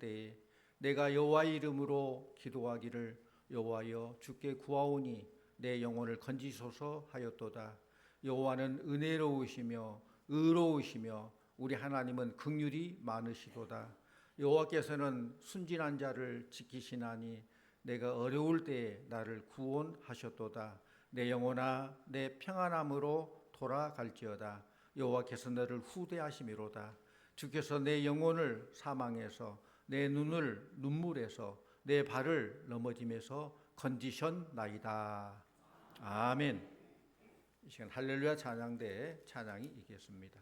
때에 내가 여호와의 이름으로 기도하기를 여호와여 주께 구하오니 내 영혼을 건지소서 하였도다. 여호와는 은혜로우시며 의로우시며 우리 하나님은 긍휼이 많으시도다. 여호와께서는 순진한 자를 지키시나니 내가 어려울 때에 나를 구원하셨도다. 내 영혼아 내 평안함으로 돌아갈지어다. 여호와께서 너를 후대하심이로다. 주께서 내 영혼을 사망에서 내 눈을 눈물에서 내 발을 넘어짐에서 건지셨나이다. 아멘. 이 시간 할렐루야 찬양대의 찬양이 있겠습니다.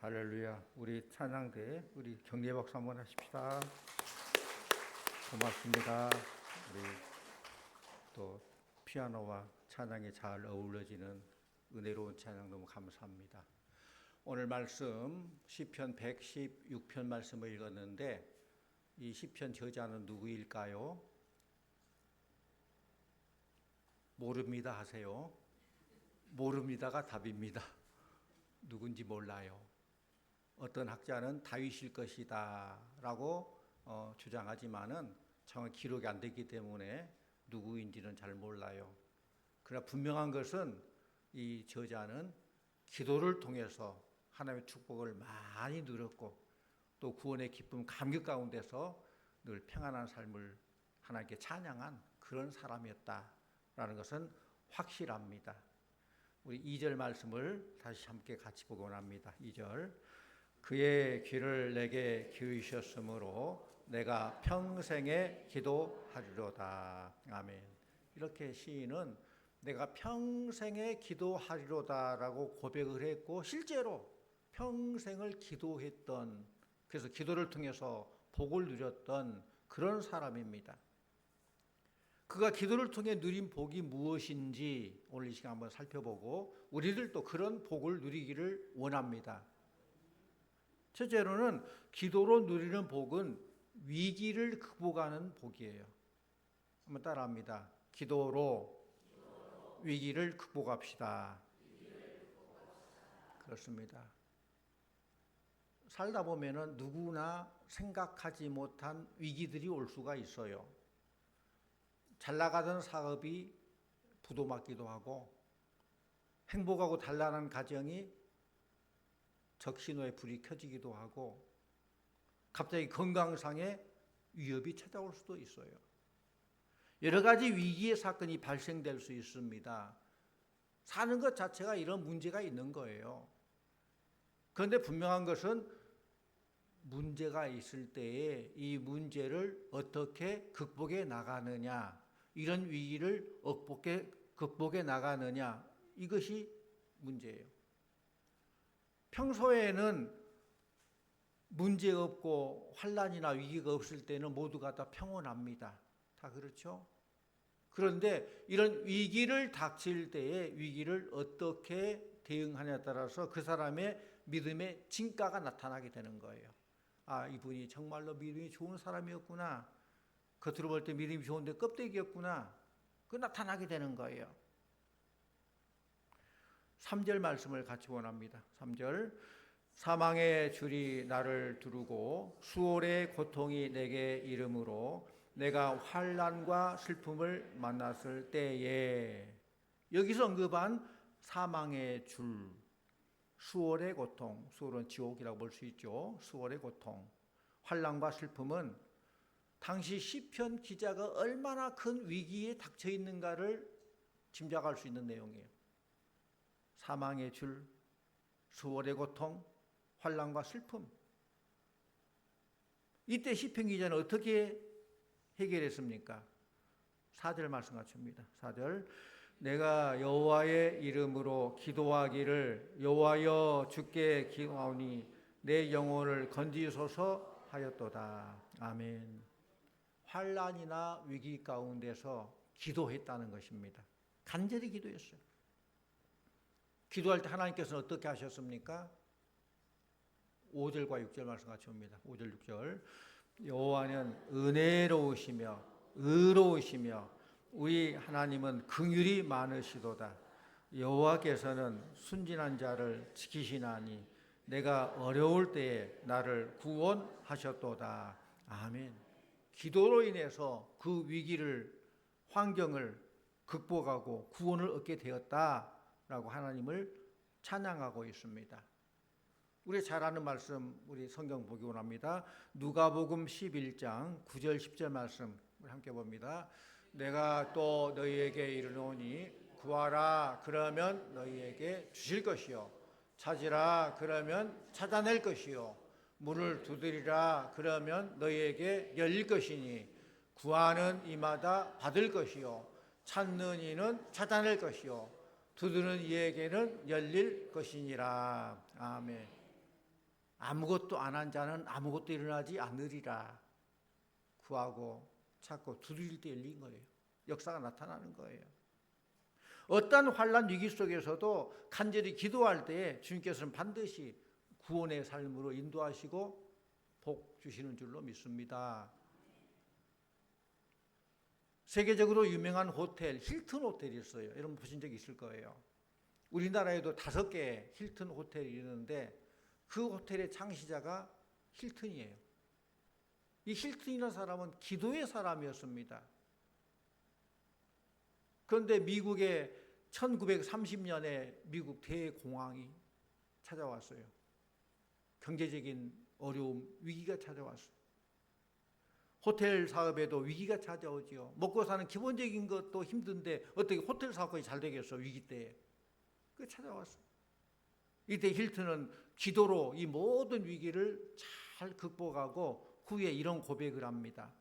할렐루야. 우리 찬양대 우리 경례 박수 한번 하십시다. 고맙습니다. 우리 또 피아노와 찬양이 잘 어우러지는 은혜로운 찬양 너무 감사합니다. 오늘 말씀 시편 116편 말씀을 읽었는데 이 시편 저자는 누구일까요? 모릅니다 하세요. 모릅니다가 답입니다. 누군지 몰라요. 어떤 학자는 다윗일 것이다 라고 주장하지만은 정확히 기록이 안 되기 때문에 누구인지는 잘 몰라요. 그러나 분명한 것은 이 저자는 기도를 통해서 하나님의 축복을 많이 누렸고 또 구원의 기쁨 감격 가운데서 늘 평안한 삶을 하나님께 찬양한 그런 사람이었다라는 것은 확실합니다. 우리 2절 말씀을 다시 함께 같이 보고 합니다. 2절 그의 귀를 내게 기울이셨으므로 내가 평생에 기도하리로다. 아멘. 이렇게 시인은 내가 평생에 기도하리로다라고 고백을 했고 실제로 평생을 기도했던, 그래서 기도를 통해서 복을 누렸던 그런 사람입니다. 그가 기도를 통해 누린 복이 무엇인지 오늘 이 시간 한번 살펴보고 우리들도 그런 복을 누리기를 원합니다. 첫째로는 기도로 누리는 복은 위기를 극복하는 복이에요. 한번 따라합니다. 기도로 위기를 극복합시다. 그렇습니다. 살다 보면은 누구나 생각하지 못한 위기들이 올 수가 있어요. 잘 나가던 사업이 부도맞기도 하고 행복하고 단란한 가정이 적신호에 불이 켜지기도 하고 갑자기 건강상의 위협이 찾아올 수도 있어요. 여러 가지 위기의 사건이 발생될 수 있습니다. 사는 것 자체가 이런 문제가 있는 거예요. 그런데 분명한 것은 문제가 있을 때에 이 문제를 어떻게 극복해 나가느냐, 이런 위기를 극복해 나가느냐, 이것이 문제예요. 평소에는 문제 없고 환난이나 위기가 없을 때는 모두가 다 평온합니다. 다 그렇죠? 그런데 이런 위기를 닥칠 때에 위기를 어떻게 대응하냐에 따라서 그 사람의 믿음의 진가가 나타나게 되는 거예요. 아, 이분이 정말로 믿음이 좋은 사람이었구나. 겉으로 볼 때 믿음이 좋은데 껍데기였구나. 그 나타나게 되는 거예요. 3절 말씀을 같이 원합니다. 3절 사망의 줄이 나를 두르고 수월의 고통이 내게 이름으로 내가 환난과 슬픔을 만났을 때에, 여기서 언급한 사망의 줄, 수월의 고통, 수월은 지옥이라고 볼 수 있죠. 수월의 고통, 환난과 슬픔은 당시 시편 기자가 얼마나 큰 위기에 닥쳐 있는가를 짐작할 수 있는 내용이에요. 사망의 줄, 수월의 고통, 환난과 슬픔. 이때 시편 기자는 어떻게 해결했습니까? 4절 말씀 같습니다. 4절 내가 여호와의 이름으로 기도하기를 여호와여 주께 기도하오니 내 영혼을 건지소서 하였도다. 아멘. 환난이나 위기 가운데서 기도했다는 것입니다. 간절히 기도했어요. 기도할 때 하나님께서는 어떻게 하셨습니까? 5절과 6절 말씀 같이 봅니다. 5절 6절 여호와는 은혜로우시며 의로우시며 우리 하나님은 긍휼이 많으시도다. 여호와께서는 순진한 자를 지키시나니 내가 어려울 때에 나를 구원하셨도다. 아멘. 기도로 인해서 그 위기를, 환경을 극복하고 구원을 얻게 되었다라고 하나님을 찬양하고 있습니다. 우리 잘 아는 말씀, 우리 성경 보기 원합니다. 누가복음 11장 9절 10절 말씀 우리 함께 봅니다. 내가 또 너희에게 이르노니 구하라 그러면 너희에게 주실 것이요 찾으라 그러면 찾아낼 것이요 문을 두드리라 그러면 너희에게 열릴 것이니 구하는 이마다 받을 것이요 찾는 이는 찾아낼 것이요 두드리는 이에게는 열릴 것이니라. 아멘. 아무것도 안 한 자는 아무것도 일어나지 않으리라. 구하고 찾고 두드릴 때 열린 거예요. 역사가 나타나는 거예요. 어떠한 환난 위기 속에서도 간절히 기도할 때 주님께서는 반드시 구원의 삶으로 인도하시고 복 주시는 줄로 믿습니다. 세계적으로 유명한 호텔 힐튼 호텔이 있어요. 여러분 보신 적 있을 거예요. 우리나라에도 5개 힐튼 호텔이 있는데 그 호텔의 창시자가 힐튼이에요. 이 힐튼이라는 사람은 기도의 사람이었습니다. 그런데 미국의 1930년에 미국 대공황이 찾아왔어요. 경제적인 어려움, 위기가 찾아왔어요. 호텔 사업에도 위기가 찾아오지요. 먹고 사는 기본적인 것도 힘든데 어떻게 호텔 사업이 잘 되겠어, 위기 때에. 그게 찾아왔어요. 이때 힐튼은 기도로 이 모든 위기를 잘 극복하고 후에 이런 고백을 합니다.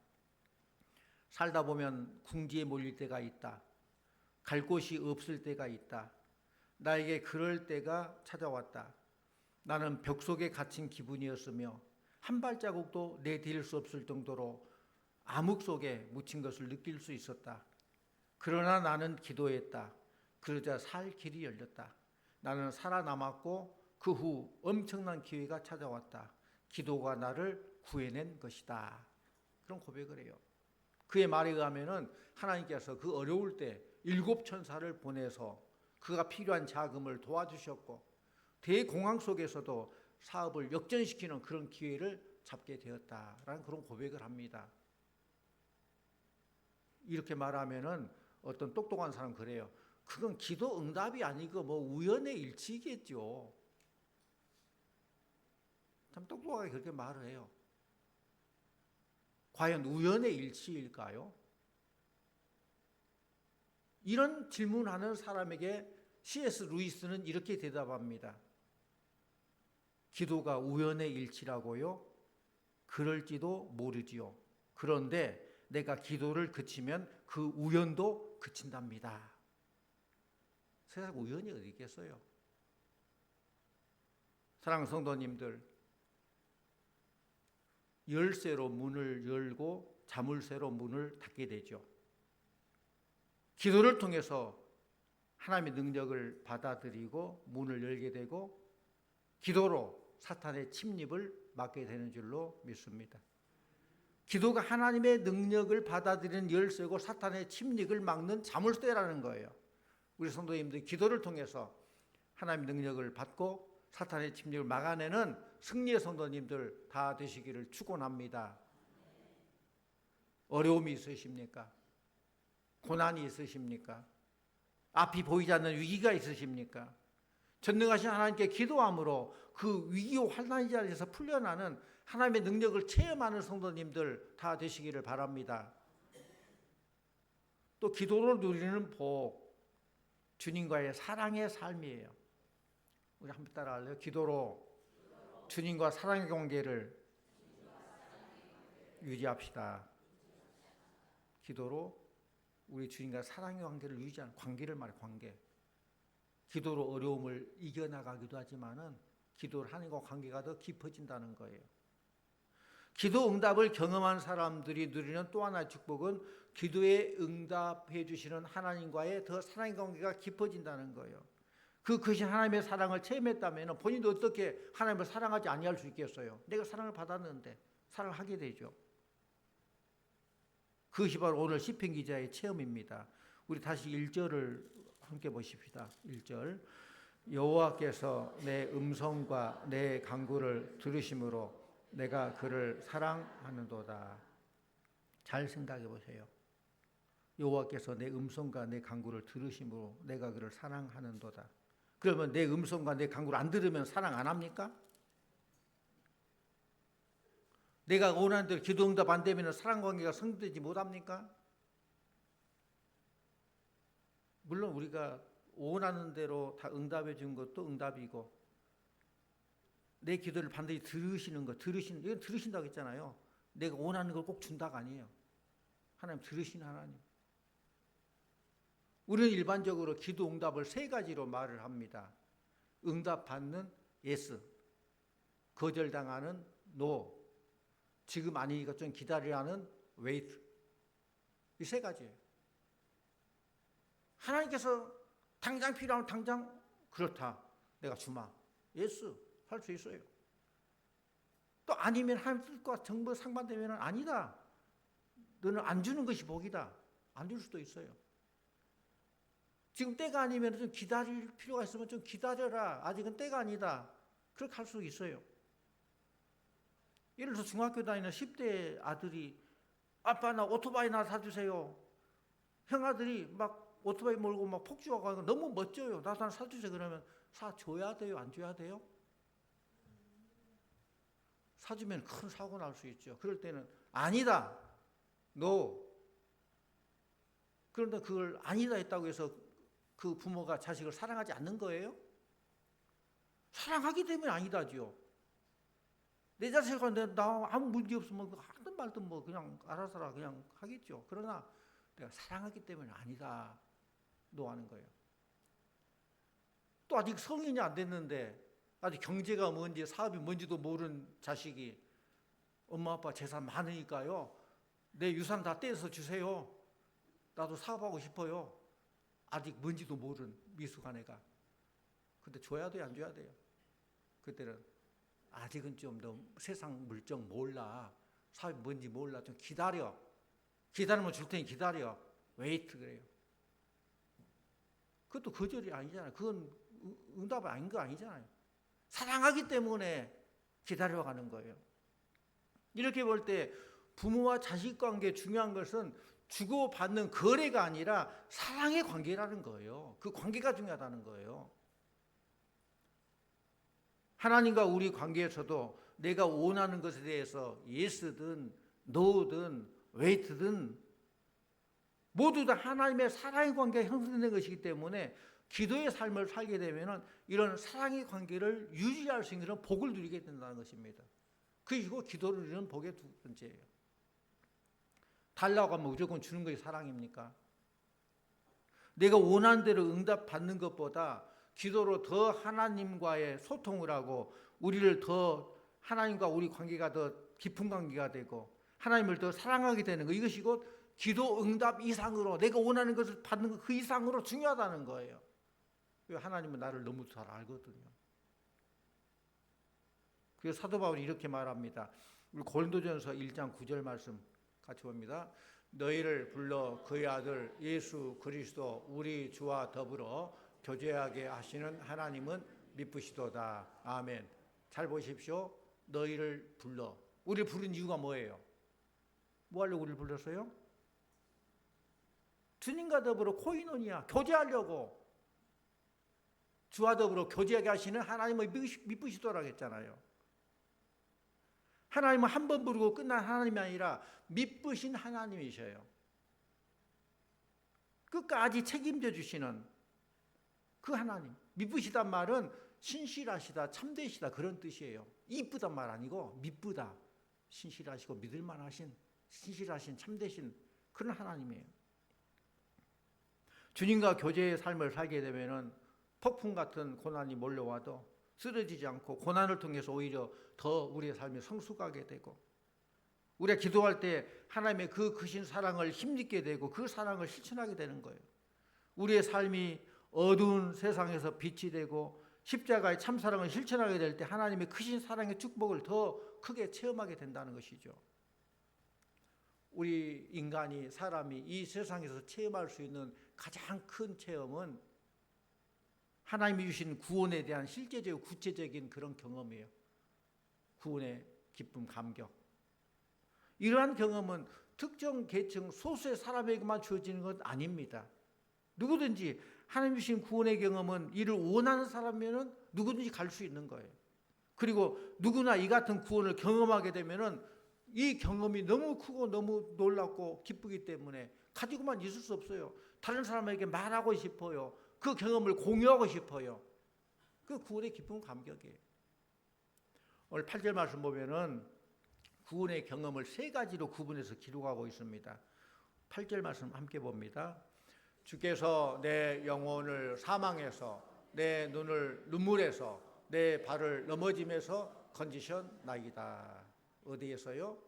살다 보면 궁지에 몰릴 때가 있다. 갈 곳이 없을 때가 있다. 나에게 그럴 때가 찾아왔다. 나는 벽 속에 갇힌 기분이었으며 한 발자국도 내디딜 수 없을 정도로 암흑 속에 묻힌 것을 느낄 수 있었다. 그러나 나는 기도했다. 그러자 살 길이 열렸다. 나는 살아남았고 그 후 엄청난 기회가 찾아왔다. 기도가 나를 구해낸 것이다. 그런 고백을 해요. 그의 말에 의하면 하나님께서 그 어려울 때 7천사를 보내서 그가 필요한 자금을 도와주셨고 대공황 속에서도 사업을 역전시키는 그런 기회를 잡게 되었다라는 그런 고백을 합니다. 이렇게 말하면은 어떤 똑똑한 사람은 그래요. 그건 기도 응답이 아니고 뭐 우연의 일치겠죠. 참 똑똑하게 그렇게 말을 해요. 과연 우연의 일치일까요? 이런 질문하는 사람에게 C.S. 루이스는 이렇게 대답합니다. 기도가 우연의 일치라고요? 그럴지도 모르지요. 그런데 내가 기도를 그치면 그 우연도 그친답니다. 세상 우연이 어디 있겠어요? 사랑하는 성도님들, 열쇠로 문을 열고 자물쇠로 문을 닫게 되죠. 기도를 통해서 하나님의 능력을 받아들이고 문을 열게 되고 기도로 사탄의 침입을 막게 되는 줄로 믿습니다. 기도가 하나님의 능력을 받아들이는 열쇠고 사탄의 침입을 막는 자물쇠라는 거예요. 우리 성도님들 기도를 통해서 하나님의 능력을 받고 사탄의 침입을 막아내는 승리의 성도님들 다 되시기를 축원합니다. 어려움이 있으십니까? 고난이 있으십니까? 앞이 보이지 않는 위기가 있으십니까? 전능하신 하나님께 기도함으로 그 위기와 환난의 자리에서 풀려나는 하나님의 능력을 체험하는 성도님들 다 되시기를 바랍니다. 또 기도로 누리는 복, 주님과의 사랑의 삶이에요. 우리 한번 따라할래요? 기도로 주님과 사랑의 관계를 유지합시다. 기도로 우리 주님과 사랑의 관계를 유지하는 관계를 말해 관계. 기도로 어려움을 이겨나가기도 하지만은 기도를 하는 것 관계가 더 깊어진다는 거예요. 기도 응답을 경험한 사람들이 누리는 또 하나의 축복은 기도에 응답해 주시는 하나님과의 더 사랑의 관계가 깊어진다는 거예요. 그 크신 하나님의 사랑을 체험했다면 본인도 어떻게 하나님을 사랑하지 아니할 수 있겠어요? 내가 사랑을 받았는데 사랑을 하게 되죠. 그것이 바로 오늘 시편 기자의 체험입니다. 우리 다시 1절을 함께 보십시다. 1절 여호와께서 내 음성과 내 간구를 들으심으로 내가 그를 사랑하는도다. 잘 생각해 보세요. 여호와께서 내 음성과 내 간구를 들으심으로 내가 그를 사랑하는도다. 그러면 내 음성과 내 간구를 안 들으면 사랑 안 합니까? 내가 원하는 대로 기도 응답 안 되면 사랑 관계가 성립되지 못합니까? 물론 우리가 원하는 대로 다 응답해 준 것도 응답이고 내 기도를 반드시 들으시는 거, 이건 들으신다고 했잖아요. 내가 원하는 걸 꼭 준다가 아니에요. 하나님 들으시는 하나님. 우리는 일반적으로 기도 응답을 3가지로 말을 합니다. 응답 받는 yes, 거절당하는 no, 지금 아니니까 좀 기다리라는 wait. 이 세 가지예요. 하나님께서 당장 필요하면 당장 그렇다, 내가 주마, 예스 할 수 있어요. 또 아니면 하나님 뜻과 정부 상반되면 아니다, 너는 안 주는 것이 복이다, 안 줄 수도 있어요. 지금 때가 아니면 좀 기다릴 필요가 있으면 좀 기다려라, 아직은 때가 아니다, 그렇게 할 수 있어요. 예를 들어서 중학교 다니는 10대 아들이 아빠 나 오토바이나 사주세요. 형아들이 막 오토바이 몰고 막 폭주하고 너무 멋져요. 나도 하나 사주세요. 그러면 사줘야 돼요? 안 줘야 돼요? 사주면 큰 사고 날 수 있죠. 그럴 때는 아니다, no. 그런데 그걸 아니다 했다고 해서 그 부모가 자식을 사랑하지 않는 거예요? 사랑하기 때문에 아니다지요. 내 자식한테 나 아무 문제 없으면 하든 말든 뭐 그냥 알아서라 그냥 하겠죠. 그러나 내가 사랑하기 때문에 아니다, no 하는 거예요. 또 아직 성인이 안 됐는데 아직 경제가 뭔지 사업이 뭔지도 모르는 자식이 엄마 아빠 재산 많으니까요, 내 유산 다 떼서 주세요, 나도 사업하고 싶어요. 아직 뭔지도 모르는 미숙한 애가. 근데 줘야 돼요, 안 줘야 돼요? 그때는 아직은 좀 더 세상 물정 몰라, 사업이 뭔지 몰라, 좀 기다려, 기다리면 줄 테니 기다려, 웨이트 그래요. 그것도 거절이 아니잖아요. 그건 응답이 아닌 거 아니잖아요. 사랑하기 때문에 기다려가는 거예요. 이렇게 볼 때 부모와 자식 관계 중요한 것은 주고받는 거래가 아니라 사랑의 관계라는 거예요. 그 관계가 중요하다는 거예요. 하나님과 우리 관계에서도 내가 원하는 것에 대해서 예스든 노든 웨이트든 모두 다 하나님의 사랑의 관계가 형성된 것이기 때문에 기도의 삶을 살게 되면 이런 사랑의 관계를 유지할 수 있는 그런 복을 누리게 된다는 것입니다. 그리고 기도를 누리는 복의 두 번째예요. 달라고 하면 무조건 주는 것이 사랑입니까? 내가 원하는 대로 응답받는 것보다 기도로 더 하나님과의 소통을 하고 우리를 더 하나님과 우리 관계가 더 깊은 관계가 되고 하나님을 더 사랑하게 되는 것, 이것이 곧 기도 응답 이상으로 내가 원하는 것을 받는 것 그 이상으로 중요하다는 거예요. 하나님은 나를 너무 잘 알거든요. 그래서 사도 바울이 이렇게 말합니다. 우리 고린도전서 1장 9절 말씀 같이 봅니다. 너희를 불러 그의 아들 예수 그리스도 우리 주와 더불어 교제하게 하시는 하나님은 미쁘시도다. 아멘. 잘 보십시오. 너희를 불러. 우리를 부른 이유가 뭐예요? 뭐 하려고 우리를 불렀어요? 주님과 더불어 코이노니아, 교제하려고. 주와 더불어 교제하게 하시는 하나님을 미쁘시도라고 했잖아요. 하나님은 한 번 부르고 끝난 하나님이 아니라 미쁘신 하나님이셔요. 끝까지 책임져 주시는 그 하나님. 미쁘시단 말은 신실하시다, 참되시다 그런 뜻이에요. 이쁘단 말 아니고 미쁘다, 신실하시고 믿을만하신, 신실하신, 참되신 그런 하나님이에요. 주님과 교제의 삶을 살게 되면은 폭풍 같은 고난이 몰려와도 쓰러지지 않고 고난을 통해서 오히려 더 우리의 삶이 성숙하게 되고 우리가 기도할 때 하나님의 그 크신 사랑을 힘입게 되고 그 사랑을 실천하게 되는 거예요. 우리의 삶이 어두운 세상에서 빛이 되고 십자가의 참사랑을 실천하게 될 때 하나님의 크신 사랑의 축복을 더 크게 체험하게 된다는 것이죠. 우리 인간이, 사람이 이 세상에서 체험할 수 있는 가장 큰 체험은 하나님이 주신 구원에 대한 실제적이고 구체적인 그런 경험이에요. 구원의 기쁨, 감격. 이러한 경험은 특정 계층 소수의 사람에게만 주어지는 것 아닙니다. 누구든지 하나님 주신 구원의 경험은 이를 원하는 사람이면 누구든지 갈 수 있는 거예요. 그리고 누구나 이 같은 구원을 경험하게 되면은 이 경험이 너무 크고 너무 놀랍고 기쁘기 때문에 가지고만 있을 수 없어요. 다른 사람에게 말하고 싶어요. 그 경험을 공유하고 싶어요. 그 구원의 기쁨, 감격이에요. 오늘 8절 말씀 보면은 구원의 경험을 세 가지로 구분해서 기록하고 있습니다. 8절 말씀 함께 봅니다. 주께서 내 영혼을 사망에서 내 눈을 눈물에서 내 발을 넘어짐에서 건지셨나이다. 어디에서요?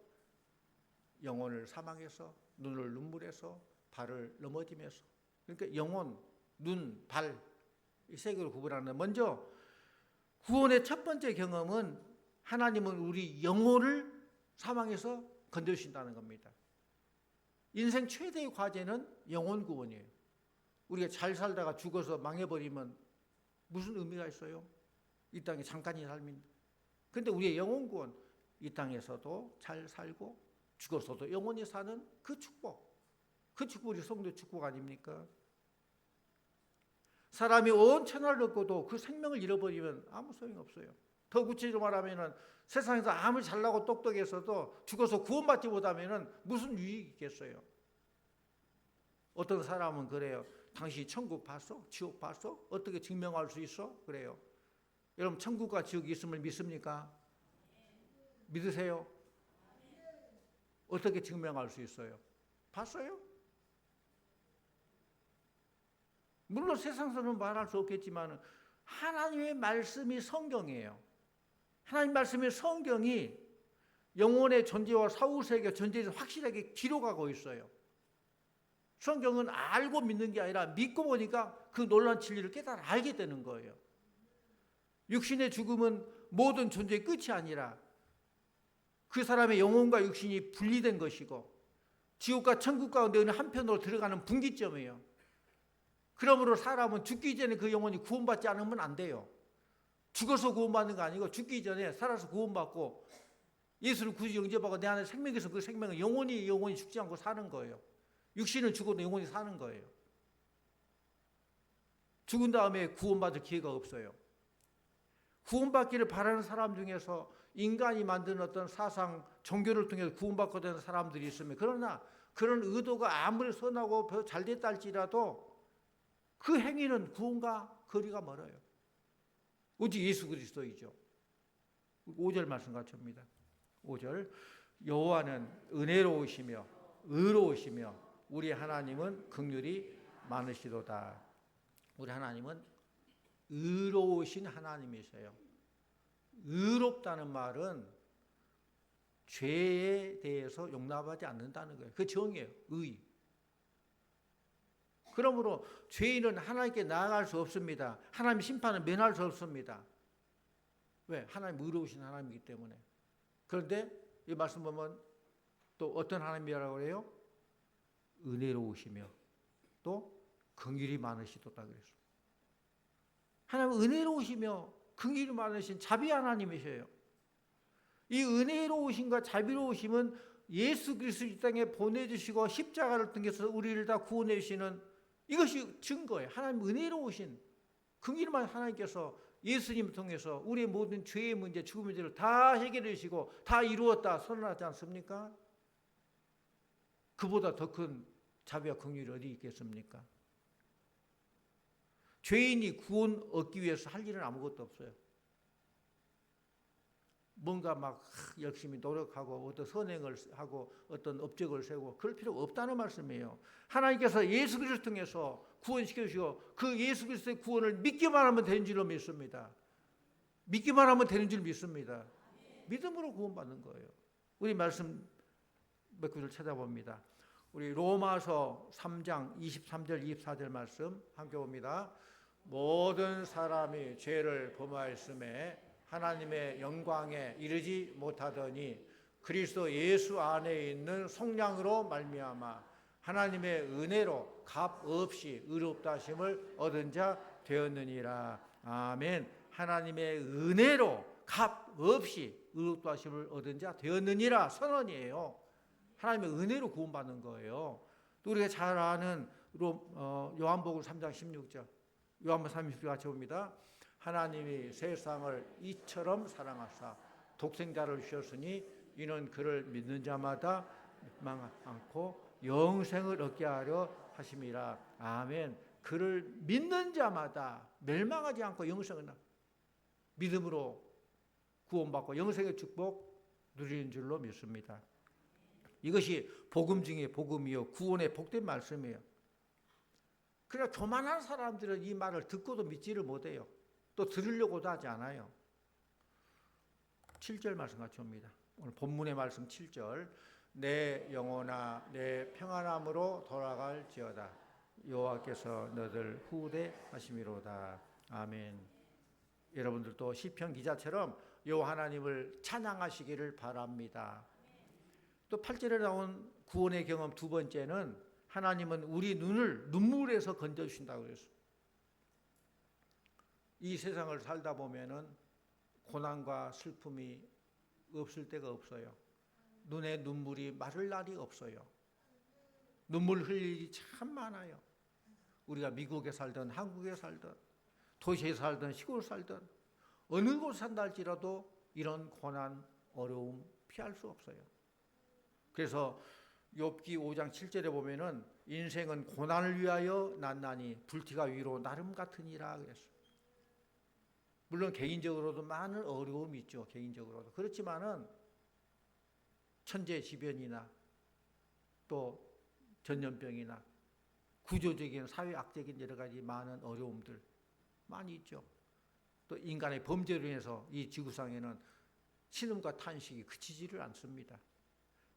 영혼을 사망해서, 눈을 눈물에서, 발을 넘어짐에서. 그러니까 영혼, 눈, 발, 이 세 개로 구분하는. 먼저 구원의 첫 번째 경험은 하나님은 우리 영혼을 사망해서 건져주신다는 겁니다. 인생 최대의 과제는 영혼 구원이에요. 우리가 잘 살다가 죽어서 망해버리면 무슨 의미가 있어요? 이 땅에 잠깐의 삶인데. 그런데 우리의 영혼 구원, 이 땅에서도 잘 살고 죽어서도 영원히 사는 그 축복, 그 축복이 성도 축복 아닙니까? 사람이 온 천하를 얻고도 그 생명을 잃어버리면 아무 소용이 없어요. 더 구체적으로 말하면 세상에서 아무리 잘나고 똑똑해서도 죽어서 구원받지 못하면 무슨 유익이 있겠어요? 어떤 사람은 그래요. 당신이 천국 봤어? 지옥 봤어? 어떻게 증명할 수 있어? 그래요. 여러분 천국과 지옥이 있음을 믿습니까? 믿으세요? 어떻게 증명할 수 있어요? 봤어요? 물론 세상에서는 말할 수 없겠지만 하나님의 말씀이 성경이에요. 하나님 말씀의 성경이 영혼의 존재와 사후세계 존재에서 확실하게 기록하고 있어요. 성경은 알고 믿는 게 아니라 믿고 보니까 그 놀라운 진리를 깨달아 알게 되는 거예요. 육신의 죽음은 모든 존재의 끝이 아니라 그 사람의 영혼과 육신이 분리된 것이고 지옥과 천국 가운데 어느 한편으로 들어가는 분기점이에요. 그러므로 사람은 죽기 전에 그 영혼이 구원받지 않으면 안 돼요. 죽어서 구원받는 거 아니고 죽기 전에 살아서 구원받고 예수를 구주 영접하고 내 안에 생명이 있어 그 생명은 영원히 죽지 않고 사는 거예요. 육신은 죽어도 영원히 사는 거예요. 죽은 다음에 구원받을 기회가 없어요. 구원받기를 바라는 사람 중에서 인간이 만든 어떤 사상, 종교를 통해서 구원받고 되는 사람들이 있으면 그러나 그런 의도가 아무리 선하고 잘 됐다 할지라도 그 행위는 구원과 거리가 멀어요. 오직 예수 그리스도이죠. 5절 말씀 같습니다. 5절 여호와는 은혜로우시며 의로우시며 우리 하나님은 긍휼이 많으시도다. 우리 하나님은 의로우신 하나님이세요. 의롭다는 말은 죄에 대해서 용납하지 않는다는 거예요. 그 정의예요. 의. 그러므로 죄인은 하나님께 나아갈 수 없습니다. 하나님 심판을 면할 수 없습니다. 왜? 하나님 의로우신 하나님이기 때문에. 그런데 이 말씀 보면 또 어떤 하나님이라고 해요? 은혜로우시며 또 긍휼이 많으시도다 그랬어요. 하나님은 은혜로우시며 긍휼이 많으신 자비 하나님이셔요. 이 은혜로우심과 자비로우심은 예수 그리스도 이 땅에 보내주시고 십자가를 통해서 우리를 다 구원해 주시는 이것이 증거예요. 하나님 은혜로우신 긍휼이 많은 하나님께서 예수님을 통해서 우리의 모든 죄의 문제, 죽음의 문제를 다 해결해 주시고 다 이루었다 선언하지 않습니까? 그보다 더 큰 자비와 긍휼이 어디 있겠습니까? 죄인이 구원 얻기 위해서 할 일은 아무것도 없어요. 뭔가 막 열심히 노력하고 어떤 선행을 하고 어떤 업적을 세우고 그럴 필요가 없다는 말씀이에요. 하나님께서 예수 그리스도를 통해서 구원시켜주시고 그 예수 그리스도의 구원을 믿기만 하면 되는 줄로 믿습니다. 믿기만 하면 되는 줄 믿습니다. 믿음으로 구원받는 거예요. 우리 말씀 몇 구절 찾아봅니다. 우리 로마서 3장 23절 24절 말씀 함께 봅니다. 모든 사람이 죄를 범하였음에 하나님의 영광에 이르지 못하더니 그리스도 예수 안에 있는 속량으로 말미암아 하나님의 은혜로 값 없이 의롭다 하심을 얻은 자 되었느니라. 아멘. 하나님의 은혜로 값 없이 의롭다 하심을 얻은 자 되었느니라 선언이에요. 하나님의 은혜로 구원받는 거예요. 또 우리가 잘 아는 요한복음 3장 16절 요한복음 36절 같이 봅니다. 하나님이 세상을 이처럼 사랑하사 독생자를 주셨으니 이는 그를 믿는 자마다 멸망하지 않고 영생을 얻게 하려 하심이라. 아멘. 그를 믿는 자마다 멸망하지 않고 영생을 믿음으로 구원받고 영생의 축복 누리는 줄로 믿습니다. 이것이 복음 중에 복음이요 구원의 복된 말씀이에요. 그러나 교만한 사람들은 이 말을 듣고도 믿지를 못해요. 또 들으려고도 하지 않아요. 7절 말씀 같이 옵니다. 오늘 본문의 말씀 7절. 내 영혼아 내 평안함으로 돌아갈지어다. 여호와께서 너들 후대하심이로다. 아멘. 여러분들도 시편 기자처럼 여호와 하나님을 찬양하시기를 바랍니다. 또 8절에 나온 구원의 경험 두 번째는 하나님은 우리 눈을 눈물에서 건져주신다고 그랬어요. 이 세상을 살다 보면은 고난과 슬픔이 없을 때가 없어요. 눈에 눈물이 마를 날이 없어요. 눈물 흘릴 일이 참 많아요. 우리가 미국에 살든 한국에 살든 도시에 살든 시골 살든 어느 곳 산다 할지라도 이런 고난, 어려움 피할 수 없어요. 그래서 욥기 5장 7절에 보면은 인생은 고난을 위하여 났나니 불티가 위로 나름 같으니라 그랬어요. 물론 개인적으로도 많은 어려움이 있죠. 개인적으로도. 그렇지만은 천재지변이나 또 전염병이나 구조적인 사회악적인 여러 가지 많은 어려움들 많이 있죠. 또 인간의 범죄로 인해서 이 지구상에는 신음과 탄식이 그치지를 않습니다.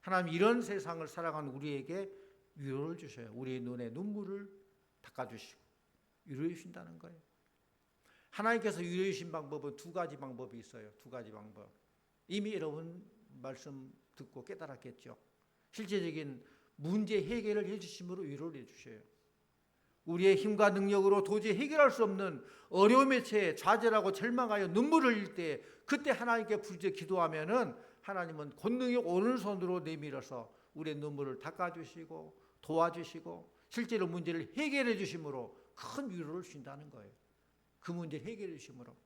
하나님 이런 세상을 살아가는 우리에게 위로를 주셔요. 우리의 눈에 눈물을 닦아주시고 위로해 주신다는 거예요. 하나님께서 위로해 주신 방법은 두 가지 방법이 있어요. 두 가지 방법. 이미 여러분 말씀 듣고 깨달았겠죠. 실제적인 문제 해결을 해주심으로 위로를 해주셔요. 우리의 힘과 능력으로 도저히 해결할 수 없는 어려움의 채 좌절하고 절망하여 눈물을 흘릴 때 그때 하나님께 부르짖어 기도하면은 하나님은 권능이 오른손으로 내밀어서 우리의 눈물을 닦아주시고 도와주시고 실제로 문제를 해결해 주심으로 큰 위로를 주신다는 거예요. 그 문제를 해결해 주심으로.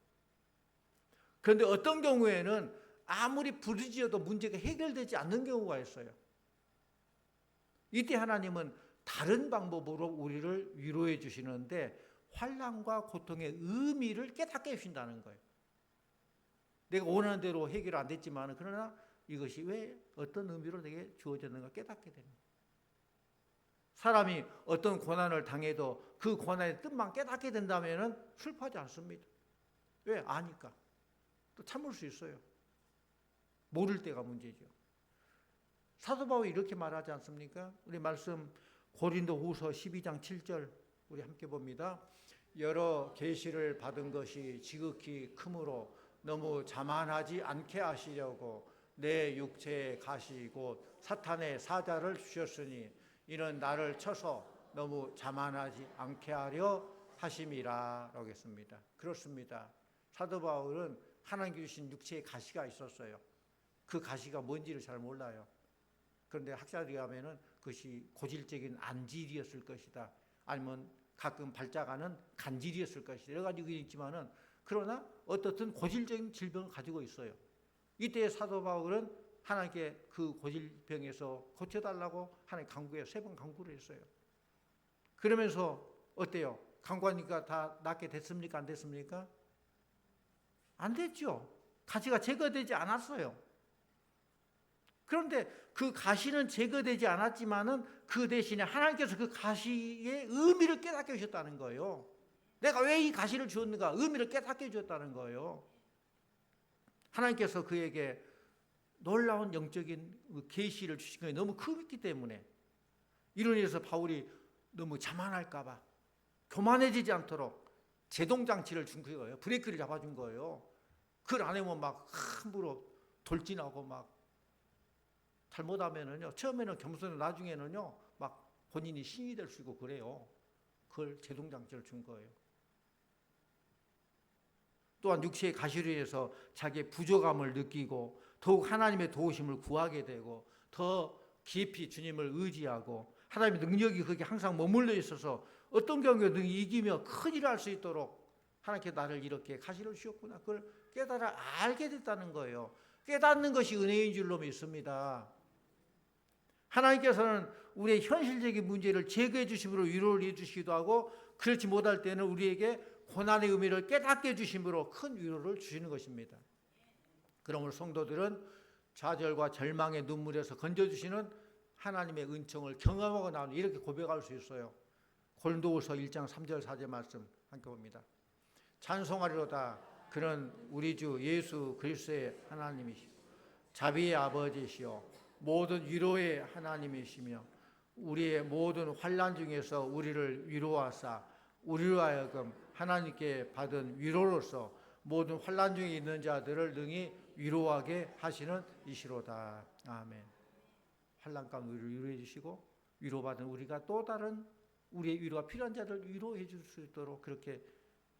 그런데 어떤 경우에는 아무리 부르짖어도 문제가 해결되지 않는 경우가 있어요. 이때 하나님은 다른 방법으로 우리를 위로해 주시는데 환난과 고통의 의미를 깨닫게 해주신다는 거예요. 내가 원하는 대로 해결 안 됐지만 그러나 이것이 왜 어떤 의미로 내게 주어졌는가 깨닫게 되는 거예요. 사람이 어떤 고난을 당해도 그 고난의 뜻만 깨닫게 된다면 슬퍼하지 않습니다. 왜? 아니까. 또 참을 수 있어요. 모를 때가 문제죠. 사도 바울이 이렇게 말하지 않습니까? 우리 말씀 고린도후서 12장 7절 우리 함께 봅니다. 여러 계시를 받은 것이 지극히 크므로 너무 자만하지 않게 하시려고 내 육체에 가시 곧 사탄의 사자를 주셨으니 이는 나를 쳐서 너무 자만하지 않게 하려 하심이라 라고 했습니다. 그렇습니다. 사도 바울은 하나님 주신 육체에 가시가 있었어요. 그 가시가 뭔지를 잘 몰라요. 그런데 학자들이 하면은 그것이 고질적인 안질이었을 것이다. 아니면 가끔 발작하는 간질이었을 것이다. 여러 가지 의견이 있지만은 그러나 어떻든 고질적인 질병을 가지고 있어요. 이때 사도 바울은 하나님께 그 고질병에서 고쳐달라고 하나님 간구해요. 3번 간구를 했어요. 그러면서 어때요? 간구하니까 다 낫게 됐습니까? 안 됐습니까? 안 됐죠. 가시가 제거되지 않았어요. 그런데 그 가시는 제거되지 않았지만은 그 대신에 하나님께서 그 가시의 의미를 깨닫게 해주셨다는 거예요. 내가 왜 이 가시를 주었는가? 의미를 깨닫게 해주셨다는 거예요. 하나님께서 그에게 놀라운 영적인 계시를 주신 거예요. 너무 크기 때문에. 이로 인해서 바울이 너무 자만할까 봐 교만해지지 않도록 제동장치를 준 거예요. 브레이크를 잡아준 거예요. 그걸 안 하면 막 함부로 돌진하고 막 잘못하면은요, 처음에는 겸손해 나중에는요, 막 본인이 신이 될 수 있고 그래요. 그걸 제동장치를 준 거예요. 또한 육체의 가시로 인해서 자기의 부족함을 느끼고 더욱 하나님의 도우심을 구하게 되고 더 깊이 주님을 의지하고 하나님의 능력이 거기에 항상 머물러 있어서 어떤 경우에도 이기며 큰 일을 할 수 있도록 하나님께 나를 이렇게 가시를 주셨구나. 그걸 깨달아 알게 됐다는 거예요. 깨닫는 것이 은혜인 줄로 믿습니다. 하나님께서는 우리의 현실적인 문제를 제거해 주심으로 위로를 해 주시기도 하고 그렇지 못할 때는 우리에게 고난의 의미를 깨닫게 해 주심으로 큰 위로를 주시는 것입니다. 그러므로 성도들은 좌절과 절망의 눈물에서 건져주시는 하나님의 은총을 경험하고 나오는 이렇게 고백할 수 있어요. 고린도후서 1장 3절 4절 말씀 함께 봅니다. 찬송하리로다 그는 우리 주 예수 그리스도의 하나님이시고 자비의 아버지시요 모든 위로의 하나님이시며 우리의 모든 환난 중에서 우리를 위로하사 우리로 하여금 하나님께 받은 위로로서 모든 환난 중에 있는 자들을 능히 위로하게 하시는 이시로다. 아멘. 환난 가운데 우리를 위로해 주시고 위로받은 우리가 또 다른 우리의 위로가 필요한 자들 위로해 줄 수 있도록 그렇게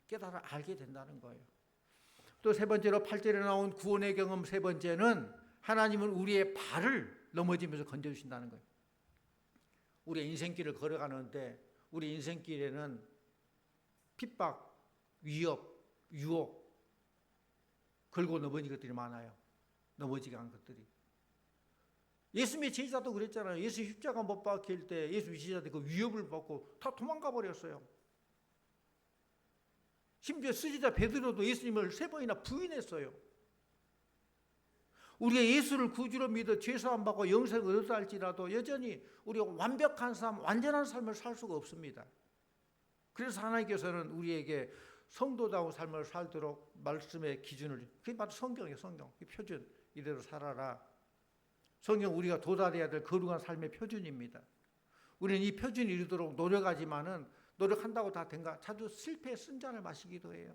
깨달아 알게 된다는 거예요. 또 세 번째로 8절에 나온 구원의 경험 세 번째는 하나님은 우리의 발을 넘어지면서 건져주신다는 거예요. 우리의 인생길을 걸어가는데 우리 인생길에는 핍박, 위협, 유혹 걸고 넘어진 것들이 많아요. 넘어지게 한 것들이. 예수님의 제자도 그랬잖아요. 예수 십자가 못 박힐 때 예수 제자들 그 위협을 받고 다 도망가 버렸어요. 심지어 수지자 베드로도 예수님을 3번이나 부인했어요. 우리가 예수를 구주로 믿어 죄사함 받고 영생을 얻어 할지라도 여전히 우리가 완벽한 삶, 완전한 삶을 살 수가 없습니다. 그래서 하나님께서는 우리에게 성도다운 삶을 살도록 말씀의 기준을, 그게 바로 성경이에요. 성경 표준, 이대로 살아라. 성경 우리가 도달해야 될 거룩한 삶의 표준입니다. 우리는 이 표준이 이루도록 노력하지만은 노력한다고 다 된가? 자주 실패의 쓴잔을 마시기도 해요.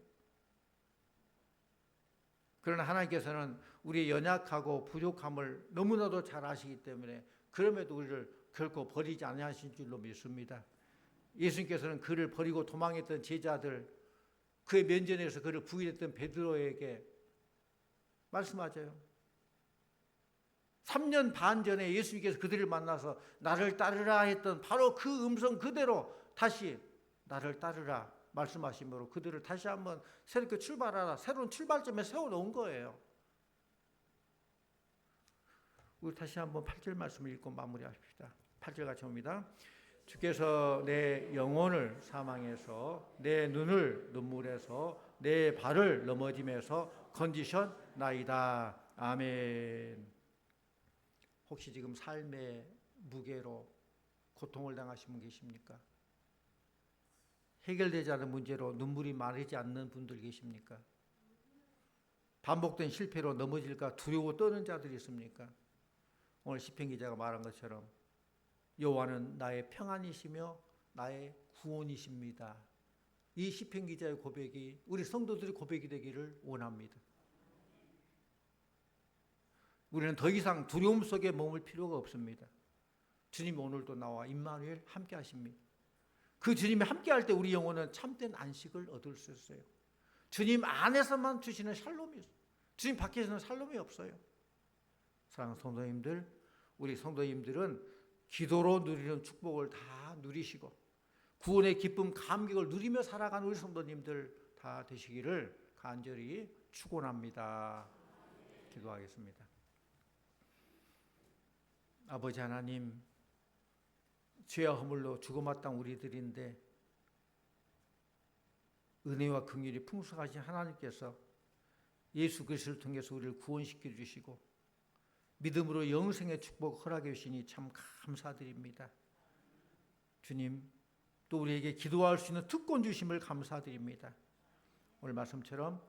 그러나 하나님께서는 우리의 연약하고 부족함을 너무나도 잘 아시기 때문에 그럼에도 우리를 결코 버리지 아니하신 줄로 믿습니다. 예수님께서는 그를 버리고 도망했던 제자들, 그의 면전에서 그를 부인했던 베드로에게 말씀하셔요. 3년 반 전에 예수님께서 그들을 만나서 나를 따르라 했던 바로 그 음성 그대로 다시 나를 따르라 말씀하심으로 그들을 다시 한번 새롭게 출발하라, 새로운 출발점에 세워놓은 거예요. 우리 다시 한번 8절 말씀을 읽고 마무리합시다. 8절 같이 봅니다. 주께서 내 영혼을 사망해서 내 눈을 눈물에서 내 발을 넘어짐에서 건지셨나이다. 아멘. 혹시 지금 삶의 무게로 고통을 당하신 분 계십니까? 해결되지 않은 문제로 눈물이 마르지 않는 분들 계십니까? 반복된 실패로 넘어질까 두려워 떠는 자들이 있습니까? 오늘 시편 기자가 말한 것처럼 여호와는 나의 평안이시며 나의 구원이십니다. 이 시편 기자의 고백이 우리 성도들의 고백이 되기를 원합니다. 우리는 더 이상 두려움 속에 머물 필요가 없습니다. 주님이 오늘도 나와 임마누엘 함께 하십니다. 그 주님이 함께 할 때 우리 영혼은 참된 안식을 얻을 수 있어요. 주님 안에서만 주시는 샬롬이 있어요. 주님 밖에서는 샬롬이 없어요. 사랑하는 성도님들, 우리 성도님들은 기도로 누리는 축복을 다 누리시고 구원의 기쁨, 감격을 누리며 살아가는 우리 성도님들 다 되시기를 간절히 축원합니다. 기도하겠습니다. 아버지 하나님, 죄와 허물로 죽어마땅 우리들인데 은혜와 긍휼이 풍성하신 하나님께서 예수 그리스도를 통해서 우리를 구원시켜 주시고 믿음으로 영생의 축복 허락해 주시니 참 감사드립니다. 주님, 또 우리에게 기도할 수 있는 특권 주심을 감사드립니다. 오늘 말씀처럼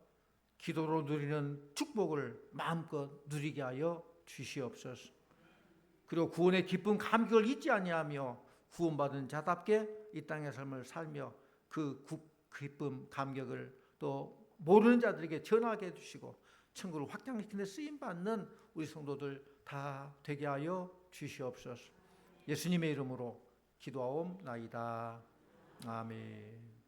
기도로 누리는 축복을 마음껏 누리게 하여 주시옵소서. 그리고 구원의 기쁨 감격을 잊지 아니하며 구원받은 자답게 이 땅의 삶을 살며 그 기쁨 감격을 또 모르는 자들에게 전하게 해주시고 천국을 확장시키는 데 쓰임받는 우리 성도들 다 되게 하여 주시옵소서. 예수님의 이름으로 기도하옵나이다. 아멘.